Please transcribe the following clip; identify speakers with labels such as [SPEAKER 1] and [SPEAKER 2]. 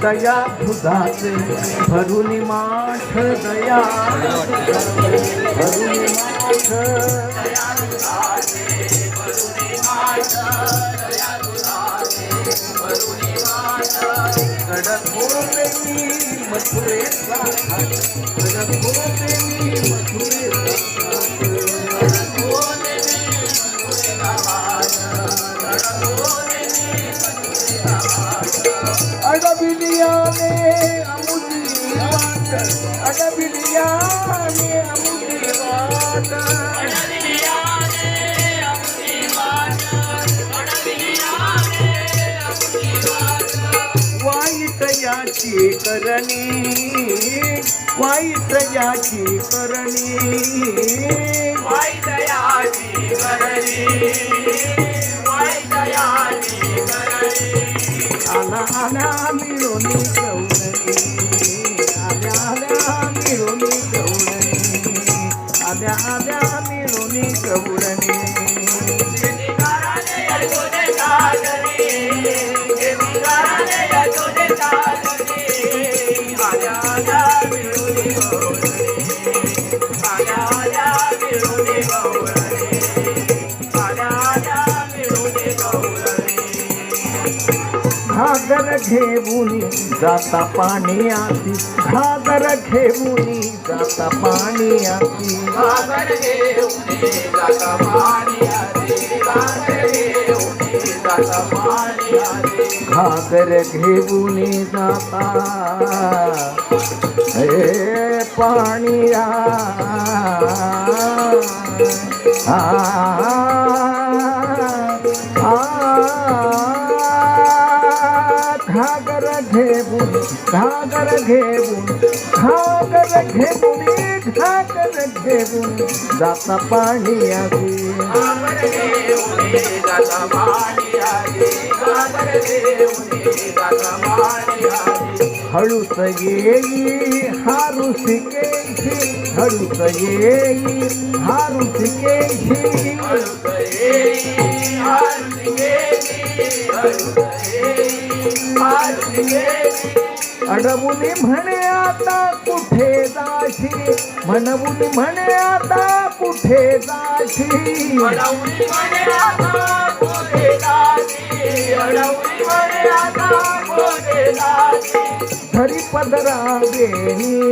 [SPEAKER 1] दया दुधाचे भरून माठ दया भरून माठ कडक होते मी मथुरेचा घाट कडक होते मी मथुरेचा अडबिलियाने अमुदी वाट अडबिलियाने अमुदी वाट वाईट याची करणी वाईट याची करणी
[SPEAKER 2] वाईट याची करणी वाईट याची करणी
[SPEAKER 1] आला आला मिळून गवळणी आल्या आल्या मिळून गवळणी आल्या आल्या मिळून गवळणी घागर घेऊन जाता पाण्याची घागर घेऊन जाता पाण्याची
[SPEAKER 2] घागर घेऊन जाता पाण्याची घागर घेऊन जाता पाण्याची
[SPEAKER 1] घागर घेऊन जाता हे पाणिया घागर घेऊन घागर घेऊन घागर घेऊन घागर घेऊन जाता पाण्याची
[SPEAKER 2] घागर घेऊन जाता पाण्याची घागर घेऊन जाता पाण्याची
[SPEAKER 1] हळूच येई हारुसिकेशी हळूच येई हारुसिकेशी अडवून म्हणे आता कुठे जाशी म्हणवून म्हणे आता कुठे जाशी
[SPEAKER 2] अडवून म्हणे आता कुठे जाशी अडवून म्हणे आता कुठे जाशी
[SPEAKER 1] हरी पदरा वेणी